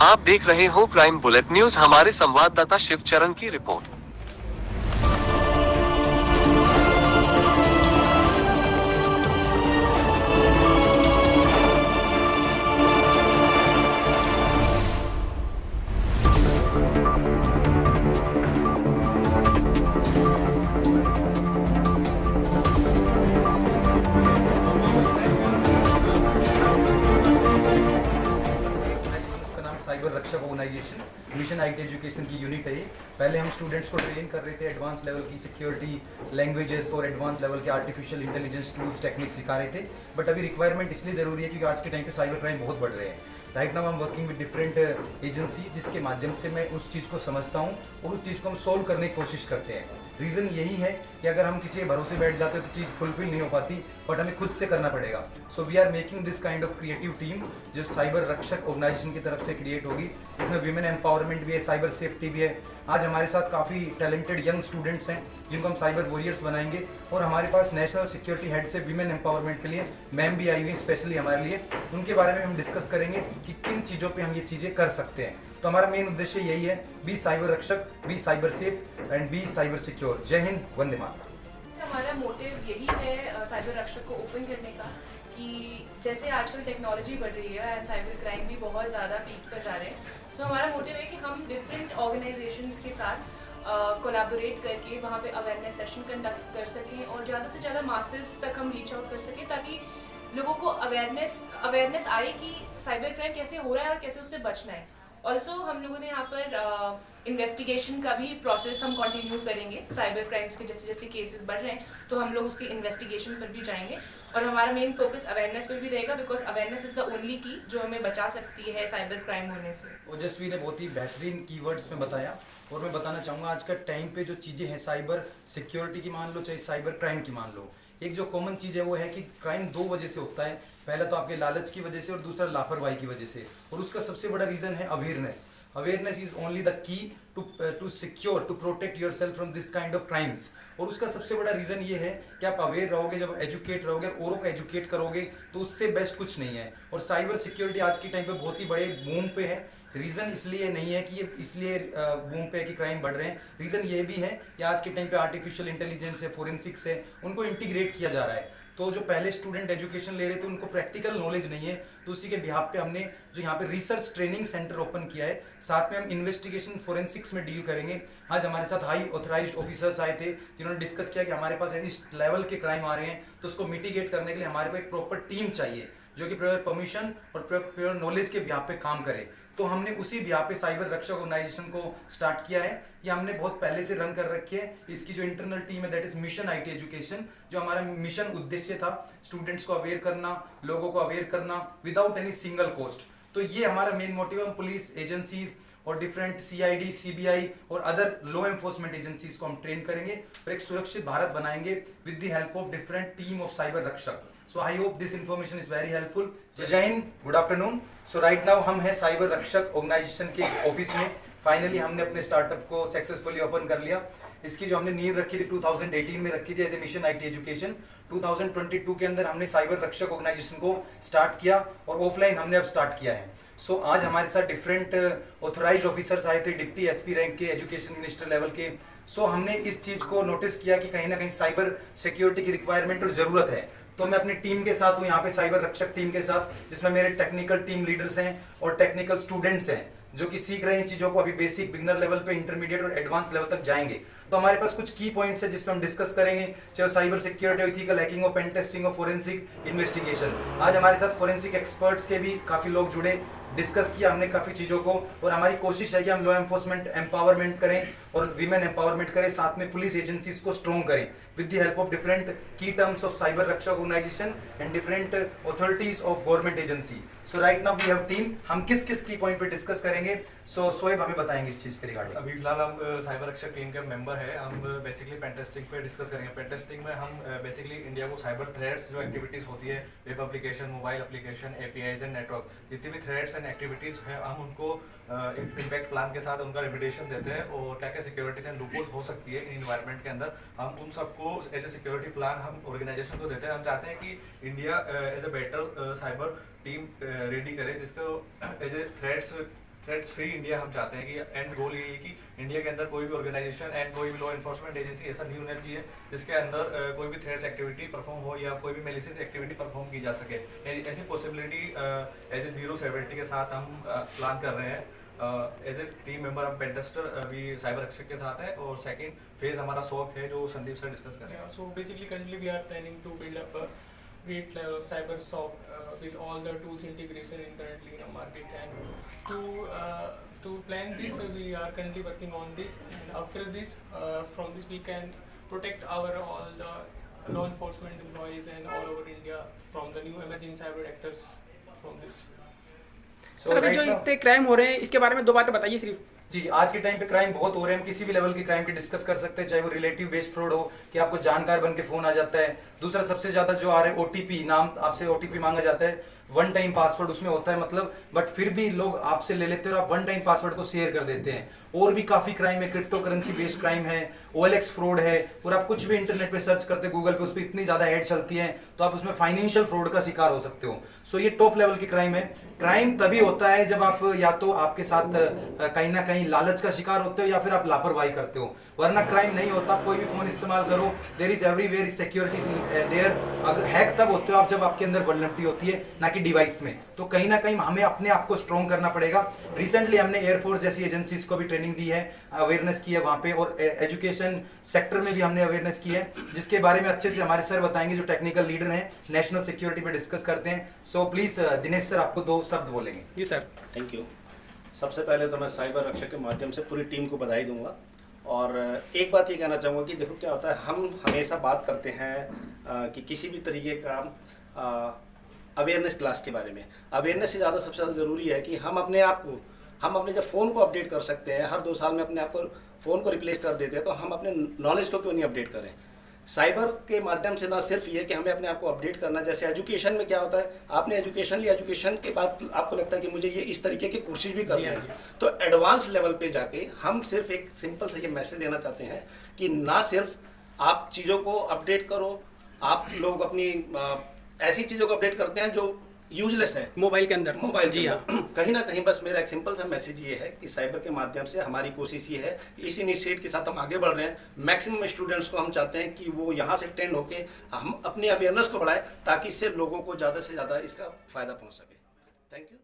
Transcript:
आप देख रहे हो क्राइम बुलेट न्यूज। हमारे संवाददाता शिवचरण की report. Cyber Rakshak organisation mission IT education की यूनिट है। पहले हम स्टूडेंट्स को ट्रेन कर रहे थे, एडवांस लेवल की सिक्योरिटी लैंग्वेजेस और एडवांस लेवल के आर्टिफिशियल इंटेलिजेंस टूल्स टेक्निक्स सिखा रहे थे। बट अभी रिक्वायरमेंट इसलिए ज़रूरी है क्योंकि आज के टाइम पे साइबर क्राइम बहुत बढ़ रहे हैं। Right now I am working with different agencies, जिसके माध्यम से मैं उस चीज़ को समझता हूँ और उस चीज़ को हम सोल्व करने की कोशिश करते हैं। रीज़न यही है कि अगर हम किसी के भरोसे बैठ जाते हैं तो चीज़ फुलफिल नहीं हो पाती, बट हमें खुद से करना पड़ेगा। So we are making this kind of creative team जो साइबर रक्षक ऑर्गेनाइजेशन की तरफ से क्रिएट होगी। इसमें विमेन एम्पावरमेंट भी है, साइबर सेफ्टी भी है। आज हमारे साथ काफ़ी टैलेंटेड यंग स्टूडेंट्स हैं जिनको हम साइबर वॉरियर्स बनाएंगे। और हमारे पास नेशनल सिक्योरिटी हेड से विमेन एम्पावरमेंट के लिए मैम भी आई हुई स्पेशली हमारे लिए। उनके बारे में हम डिस्कस करेंगे कि किन चीज़ों पे हम ये चीज़ें कर सकते हैं। तो हमारा मेन उद्देश्य यही है, be cyber Rakshak, be cyber safe and be cyber secure. जय हिंद, वंदे मातरम। हमारा मोटिव यही है साइबर रक्षक को ओपन करने का कि जैसे आजकल टेक्नोलॉजी बढ़ रही है एंड साइबर क्राइम भी बहुत ज़्यादा पीक पर जा रहे हैं। तो हमारा मोटिव है कि हम डिफरेंट ऑर्गेनाइजेशंस के साथ कोलैबोरेट करके वहाँ पे अवेयरनेस सेशन कंडक्ट कर सकें और ज़्यादा से ज़्यादा मासेस तक हम रीच आउट कर सकें, ताकि लोगों को अवेयरनेस आए कि साइबर क्राइम कैसे हो रहा है और कैसे उससे बचना है। ऑल्सो हम लोगों ने यहाँ पर इन्वेस्टिगेशन का भी प्रोसेस हम कंटिन्यू करेंगे। साइबर क्राइम्स के जैसे जैसे केसेस बढ़ रहे हैं तो हम लोग उसके इन्वेस्टिगेशन पर भी जाएंगे और हमारा मेन फोकस अवेयरनेस पर भी रहेगा, because awareness is the only की जो हमें बचा सकती है साइबर क्राइम होने से। ओजस्वी ने बहुत ही बेहतरीन कीवर्ड्स में बताया और मैं बताना चाहूँगा आज का टाइम पे जो चीज़ें हैं साइबर सिक्योरिटी की मान लो चाहे साइबर क्राइम की मान लो, एक जो कॉमन चीज़ है वो है कि क्राइम दो वजह से होता है। पहला तो आपके लालच की वजह से और दूसरा लापरवाही की वजह से। और उसका सबसे बड़ा रीज़न है awareness. Awareness is only the key to secure to protect yourself from this kind of crimes. और उसका सबसे बड़ा रीज़न ये है कि आप अवेयर रहोगे, जब एजुकेट रहोगे, औरों को एजुकेट करोगे तो उससे बेस्ट कुछ नहीं है। और साइबर सिक्योरिटी आज के टाइम पे बहुत ही बड़े बूम पे है। रीज़न इसलिए नहीं है कि ये इसलिए बूम पे है कि क्राइम बढ़ रहे हैं। रीज़न ये भी है कि आज के टाइम पे आर्टिफिशियल इंटेलिजेंस है, फोरेंसिक्स है, उनको इंटीग्रेट किया जा रहा है। तो जो पहले स्टूडेंट एजुकेशन ले रहे थे उनको प्रैक्टिकल नॉलेज नहीं है, तो उसी के बिहाफ पे हमने जो यहाँ पे रिसर्च ट्रेनिंग सेंटर ओपन किया है। साथ में हम इन्वेस्टिगेशन फोरेंसिक्स में डील करेंगे। आज हमारे साथ हाई ऑथराइज्ड ऑफिसर्स आए थे जिन्होंने डिस्कस किया कि हमारे पास इस लेवल के क्राइम आ रहे हैं तो उसको मिटिगेट करने के लिए हमारे को एक प्रॉपर टीम चाहिए जो कि प्योर परमिशन और प्योर नॉलेज के बिहाफ पे काम करे। तो हमने उसी बिहाफ पे साइबर रक्षक ऑर्गेनाइजेशन को स्टार्ट किया है। ये हमने बहुत पहले से रन कर रखी है। इसकी जो इंटरनल टीम है that is mission IT education. जो हमारा मिशन उद्देश्य था स्टूडेंट्स को अवेयर करना, लोगों को अवेयर करना विदाउट एनी सिंगल कॉस्ट। तो ये हमारा मेन मोटिव है। हम पुलिस एजेंसीज और डिफरेंट सीआईडी, सीबीआई और अदर लॉ एनफोर्समेंट एजेंसीज को हम ट्रेन करेंगे और एक सुरक्षित भारत बनाएंगे with the help of different team of cyber रक्षक। So I hope this information is very helpful. जय हिंद, गुड आफ्टरनून। सो राइट नाउ हम हैं साइबर रक्षक ऑर्गेनाइजेशन के ऑफिस में। फाइनली हमने अपने स्टार्टअप को सक्सेसफुली ओपन कर लिया। इसकी जो हमने नींव रखी थी 2018 में रखी थी as a mission IT education. 2022 के अंदर हमने साइबर रक्षक ऑर्गेनाइजेशन को स्टार्ट किया और ऑफलाइन हमने अब स्टार्ट किया है। सो आज हमारे साथ डिफरेंट ऑथराइज्ड ऑफिसर्स आए थे, डिप्टी एसपी रैंक के, एजुकेशन मिनिस्टर लेवल के। सो हमने इस चीज को नोटिस किया कि कहीं ना कहीं साइबर सिक्योरिटी की रिक्वायरमेंट और जरूरत है। तो मैं अपनी टीम के साथ हूँ यहाँ पे, साइबर रक्षक टीम के साथ, जिसमें मेरे टेक्निकल टीम लीडर्स हैं और टेक्निकल स्टूडेंट्स हैं जो कि सीख रहे हैं चीजों को। अभी बेसिक बिगिनर लेवल पे, इंटरमीडिएट और एडवांस लेवल तक जाएंगे। तो हमारे पास कुछ की पॉइंट्स है जिसपे हम डिस्कस करेंगे, चाहे साइबर सिक्योरिटी, एथिकल हैकिंग और पेन टेस्टिंग और फोरेंसिक इन्वेस्टिगेशन। आज हमारे साथ फोरेंसिक एक्सपर्ट्स के भी काफी लोग जुड़े, डिस्कस किया हमने काफी चीजों को। और हमारी कोशिश है कि हम लॉ एनफोर्समेंट एम्पावरमेंट करें और वीमेन एम्पावरमेंट करें, साथ में पुलिस एजेंसीज को स्ट्रॉन्ग करें with the help of different key terms of cyber Rakshak organisation and different authorities of government agency. So right now we have team. हम किस किस की पॉइंट पे डिस्कस करेंगे, सो शोएब हमें बताएंगे इस चीज के रिगार्डिंग। अभी फिलहाल हम साइबर रक्षक टीम के मेंबर है। हम बेसिकली पेन टेस्टिंग पे डिस्कस करेंगे। पेन टेस्टिंग में हम बेसिकली इंडिया को साइबर थ्रेट्स जो एक्टिविटीज होती है, web application, mobile application, APIs and network, जितनी भी थ्रेट्स एंड एक्टिविटीज है हम उनको इम्पैक्ट प्लान के साथ उनका रेपुटेशन देते हैं और क्या क्या सिक्योरिटीज एंड लूपहोल्स हो सकती है इन इन्वायरमेंट के अंदर, हम उन सबको एज ए सिक्योरिटी प्लान हम ऑर्गेनाइजेशन को देते हैं। हम चाहते हैं कि India as a better cyber team ready करे जिसको as a threads free India हम चाहते हैं कि एंड गोल यही है कि इंडिया के अंदर कोई भी ऑर्गेनाइजेशन एंड कोई भी लॉ इन्फोर्समेंट एजेंसी ऐसा नहीं होना चाहिए जिसके अंदर कोई भी थ्रेड्स एक्टिविटी परफॉर्म हो या कोई भी मेलिशियस एक्टिविटी परफॉर्म की जा सके। ऐसी possibility as a zero severity के साथ हम प्लान कर रहे हैं। एज ए टीम मेंबर हम पेंटेस्टर अभी साइबर रक्षक के साथ है और सेकंड फेज हमारा शौक है जो संदीप सर डिस्कस करेंगे। So basically, currently we are planning to build up a great level of cyber SOC with all the tools integration in currently in the market. And to plan this, we are currently working on this. And after this, from this we can protect our all the law enforcement employees and all over India from the new emerging cyber actors from this. Sir अभी जो इतने crime हो रहे हैं इसके बारे में 2 बातें बताइए सिर्फ। जी, आज के टाइम पे क्राइम बहुत हो रहे हैं। हम किसी भी लेवल के क्राइम की डिस्कस कर सकते हैं, चाहे वो रिलेटिव बेस्ड फ्रॉड हो कि आपको जानकार बन के फोन आ जाता है। दूसरा सबसे ज्यादा जो आ रहा है ओटीपी, नाम आपसे ओटीपी मांगा जाता है, वन टाइम पासवर्ड उसमें होता है मतलब, बट फिर भी लोग आपसे ले लेते हैं और आप वन टाइम पासवर्ड को शेयर कर देते हैं। और भी काफी क्राइम है, क्रिप्टो करेंसी बेस्ड क्राइम है, OLX फ्रॉड है, और आप कुछ भी इंटरनेट पे सर्च करते गूगल पे, उस पर इतनी ज्यादा एड चलती है तो आप उसमें फाइनेंशियल फ्रॉड का शिकार हो सकते हो। सो ये टॉप लेवल की क्राइम है। क्राइम तभी होता है जब आप या तो आपके साथ कहीं ना कहीं लालच का शिकार होते हो या फिर आप लापरवाही करते हो, वरना क्राइम नहीं होता। कोई भी फोन इस्तेमाल करो, there is everywhere security there. अगर हैक तब होते हो आप जब आपके अंदर वल्नरेबिलिटी होती है, ना कि डिवाइस में। तो कहीं ना कहीं हमें अपने आप को स्ट्रॉन्ग करना पड़ेगा। रिसेंटली हमने एयरफोर्स जैसी एजेंसीज को भी ट्रेनिंग दी है, अवेयरनेस की है वहां पे, और एजुकेशन सेक्टर में भी हमने अवेयरनेस की है, जिसके बारे में अच्छे से हमारे सर बताएंगे जो टेक्निकल लीडर हैं, नेशनल सिक्योरिटी पे डिस्कस करते हैं। सो प्लीज दिनेश सर आपको 2 शब्द बोलेंगे। जी सर। Thank you. सबसे पहले तो मैं साइबर रक्षक के माध्यम से पूरी टीम को बधाई दूंगा। और एक बात ये कहना चाहूँगा कि देखो क्या होता है, हम हमेशा बात करते हैं कि किसी भी तरीके का अवेयरनेस क्लास के बारे में। अवेयरनेस से ज़्यादा सबसे ज़्यादा ज़रूरी है कि हम अपने आप को, हम अपने जब फ़ोन को अपडेट कर सकते हैं, हर 2 साल में अपने आप को फ़ोन को रिप्लेस कर देते हैं, तो हम अपने नॉलेज को क्यों नहीं अपडेट करें। साइबर के माध्यम से ना सिर्फ ये कि हमें अपने आप को अपडेट करना, जैसे एजुकेशन में क्या होता है, आपने एजुकेशन लिया, एजुकेशन के बाद आपको लगता है कि मुझे ये इस तरीके की कोर्सेज भी करनी है, तो एडवांस लेवल पे जाके हम सिर्फ एक सिंपल सा ये मैसेज देना चाहते हैं कि ना सिर्फ आप चीज़ों को अपडेट करो, आप लोग अपनी ऐसी चीज़ों को अपडेट करते हैं जो यूजलेस है मोबाइल के अंदर। मोबाइल जी हाँ। कहीं ना कहीं बस मेरा एक सिंपल सा मैसेज ये है कि साइबर के माध्यम से हमारी कोशिश ये है, इस इनिशिएटिव के साथ हम आगे बढ़ रहे हैं। मैक्सिमम स्टूडेंट्स को हम चाहते हैं कि वो यहाँ से ट्रेंड होके हम अपनी अवेयरनेस को बढ़ाएं ताकि इससे लोगों को ज़्यादा से ज़्यादा इसका फायदा पहुँच सके। Thank you.